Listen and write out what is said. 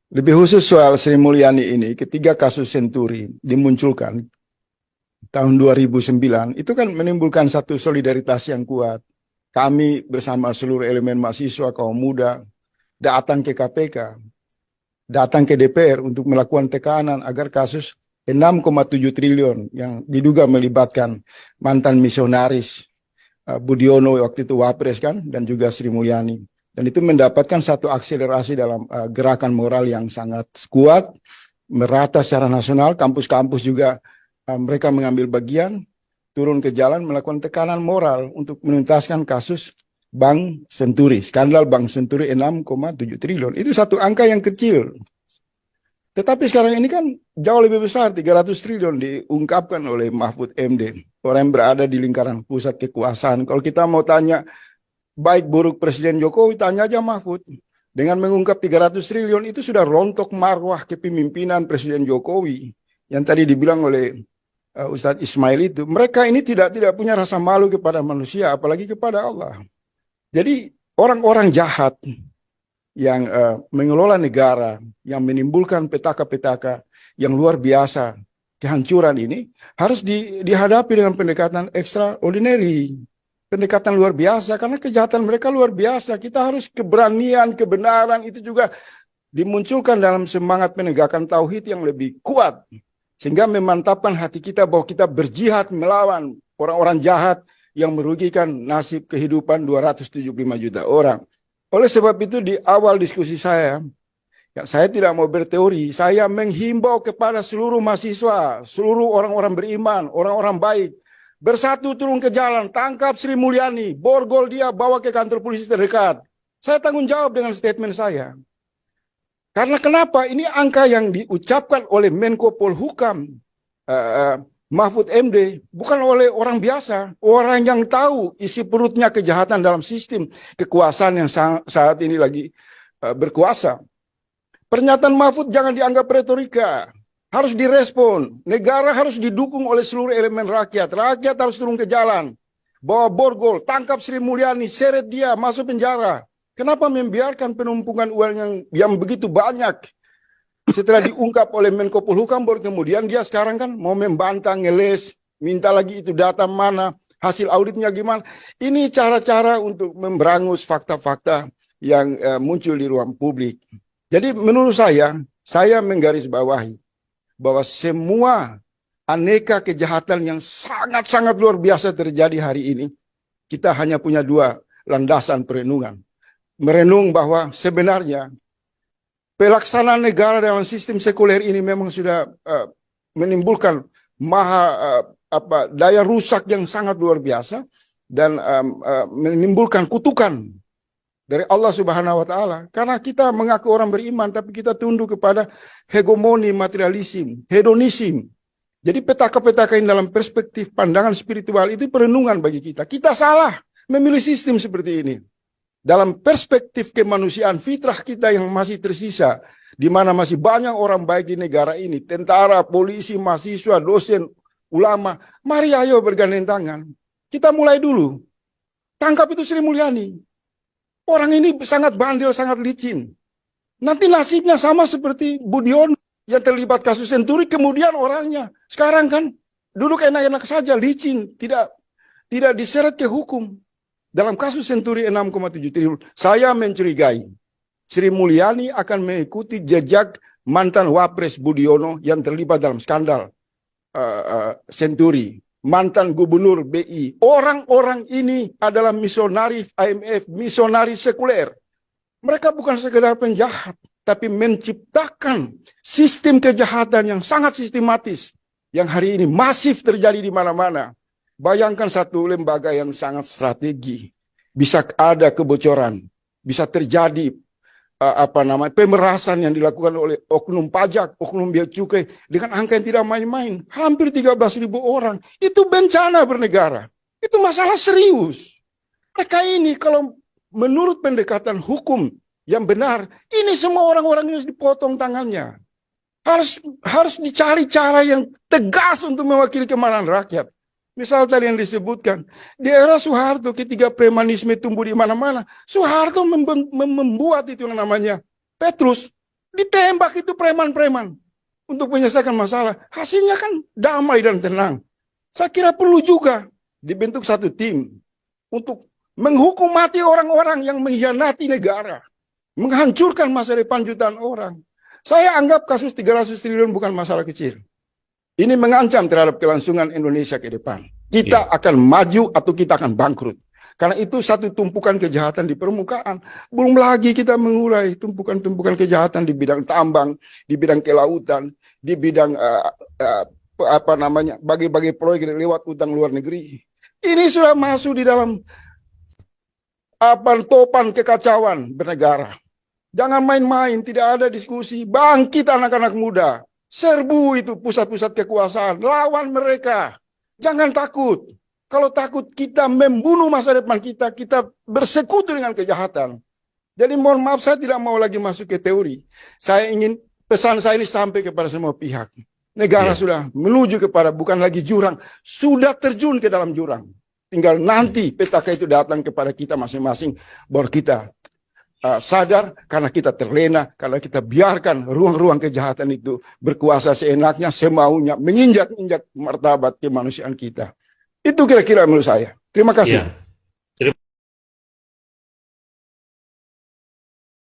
Lebih khusus soal Sri Mulyani ini, ketika kasus Senturi dimunculkan tahun 2009, itu kan menimbulkan satu solidaritas yang kuat. Kami bersama seluruh elemen mahasiswa, kaum muda, datang ke KPK, datang ke DPR untuk melakukan tekanan agar kasus 6,7 triliun yang diduga melibatkan mantan misionaris Budiono waktu itu Wapres kan, dan juga Sri Mulyani. Dan itu mendapatkan satu akselerasi dalam gerakan moral yang sangat kuat, merata secara nasional, kampus-kampus juga mereka mengambil bagian, turun ke jalan melakukan tekanan moral untuk menuntaskan kasus Bank Senturi, skandal Bank Senturi 6,7 triliun. Itu satu angka yang kecil. Tetapi sekarang ini kan jauh lebih besar, 300 triliun diungkapkan oleh Mahfud MD. Orang yang berada di lingkaran pusat kekuasaan. Kalau kita mau tanya baik buruk Presiden Jokowi, tanya aja Mahfud. Dengan mengungkap 300 triliun itu sudah rontok marwah kepemimpinan Presiden Jokowi. Yang tadi dibilang oleh Ustadz Ismail itu. Mereka ini tidak punya rasa malu kepada manusia, apalagi kepada Allah. Jadi orang-orang jahat yang mengelola negara, yang menimbulkan petaka-petaka yang luar biasa, kehancuran ini harus dihadapi dengan pendekatan extraordinary, pendekatan luar biasa, karena kejahatan mereka luar biasa. Kita harus keberanian, kebenaran itu juga dimunculkan dalam semangat penegakan tauhid yang lebih kuat, sehingga memantapkan hati kita bahwa kita berjihad melawan orang-orang jahat yang merugikan nasib kehidupan 275 juta orang. Oleh sebab itu di awal diskusi saya tidak mau berteori, saya menghimbau kepada seluruh mahasiswa, seluruh orang-orang beriman, orang-orang baik, bersatu turun ke jalan, tangkap Sri Mulyani, borgol dia, bawa ke kantor polisi terdekat. Saya tanggung jawab dengan statement saya. Karena kenapa? Ini angka yang diucapkan oleh Menko Polhukam, Mahfud MD, bukan oleh orang biasa, orang yang tahu isi perutnya kejahatan dalam sistem kekuasaan yang saat ini lagi berkuasa. Pernyataan Mahfud jangan dianggap retorika, harus direspon. Negara harus didukung oleh seluruh elemen rakyat. Rakyat harus turun ke jalan, bawa borgol, tangkap Sri Mulyani, seret dia, masuk penjara. Kenapa membiarkan penumpukan uang yang begitu banyak? Setelah diungkap oleh Menko Polhukam, kemudian dia sekarang kan mau membantah, ngeles, minta lagi itu data mana, hasil auditnya gimana. Ini cara-cara untuk memberangus fakta-fakta yang muncul di ruang publik. Jadi menurut saya menggarisbawahi bahwa semua aneka kejahatan yang sangat-sangat luar biasa terjadi hari ini, kita hanya punya dua landasan perenungan. Merenung bahwa sebenarnya pelaksanaan negara dalam sistem sekuler ini memang sudah menimbulkan daya rusak yang sangat luar biasa dan menimbulkan kutukan dari Allah Subhanahu wa taala. Karena kita mengaku orang beriman tapi kita tunduk kepada hegemoni materialisme, hedonisme. Jadi petaka-petaka ini dalam perspektif pandangan spiritual itu perenungan bagi kita. Kita salah memilih sistem seperti ini. Dalam perspektif kemanusiaan, fitrah kita yang masih tersisa, di mana masih banyak orang baik di negara ini, tentara, polisi, mahasiswa, dosen, ulama, mari ayo bergandeng tangan. Kita mulai dulu. Tangkap itu Sri Mulyani. Orang ini sangat bandel, sangat licin. Nanti nasibnya sama seperti Budiono yang terlibat kasus Senturi, kemudian orangnya. Sekarang kan duduk enak-enak saja, licin, tidak diseret ke hukum. Dalam kasus Senturi 6,7 triliun, saya mencurigai Sri Mulyani akan mengikuti jejak mantan Wapres Budiono yang terlibat dalam skandal Senturi, mantan gubernur BI. Orang-orang ini adalah misionaris IMF, misionaris sekuler. Mereka bukan sekedar penjahat, tapi menciptakan sistem kejahatan yang sangat sistematis, yang hari ini masif terjadi di mana-mana. Bayangkan satu lembaga yang sangat strategi, bisa ada kebocoran, bisa terjadi pemerasan yang dilakukan oleh oknum pajak, oknum bea cukai dengan angka yang tidak main-main, hampir 13.000 orang. Itu bencana bernegara. Itu masalah serius. Mereka ini kalau menurut pendekatan hukum yang benar, ini semua orang-orang ini harus dipotong tangannya. Harus dicari cara yang tegas untuk mewakili kemarahan rakyat. Misal tadi yang disebutkan, di era Soeharto ketika premanisme tumbuh di mana-mana, Soeharto membuat itu yang namanya Petrus. Ditembak itu preman-preman untuk menyelesaikan masalah. Hasilnya kan damai dan tenang. Saya kira perlu juga dibentuk satu tim untuk menghukum mati orang-orang yang mengkhianati negara, menghancurkan masa depan jutaan orang. Saya anggap kasus 300 triliun bukan masalah kecil. Ini mengancam terhadap kelangsungan Indonesia ke depan. Kita akan maju atau kita akan bangkrut. Karena itu satu tumpukan kejahatan di permukaan. Belum lagi kita mengurai tumpukan-tumpukan kejahatan di bidang tambang, di bidang kelautan, di bidang bagi-bagi proyek lewat utang luar negeri. Ini sudah masuk di dalam topan kekacauan bernegara. Jangan main-main, tidak ada diskusi. Bangkit anak-anak muda. Serbu itu pusat-pusat kekuasaan. Lawan mereka. Jangan takut. Kalau takut kita membunuh masa depan kita, kita bersekutu dengan kejahatan. Jadi mohon maaf, saya tidak mau lagi masuk ke teori. Saya ingin pesan saya ini sampai kepada semua pihak. Negara sudah menuju kepada bukan lagi jurang, sudah terjun ke dalam jurang. Tinggal nanti petaka itu datang kepada kita masing-masing, baru kita sadar karena kita terlena, karena kita biarkan ruang-ruang kejahatan itu berkuasa seenaknya, semaunya, menginjak-injak martabat kemanusiaan kita. Itu kira-kira menurut saya. Terima kasih.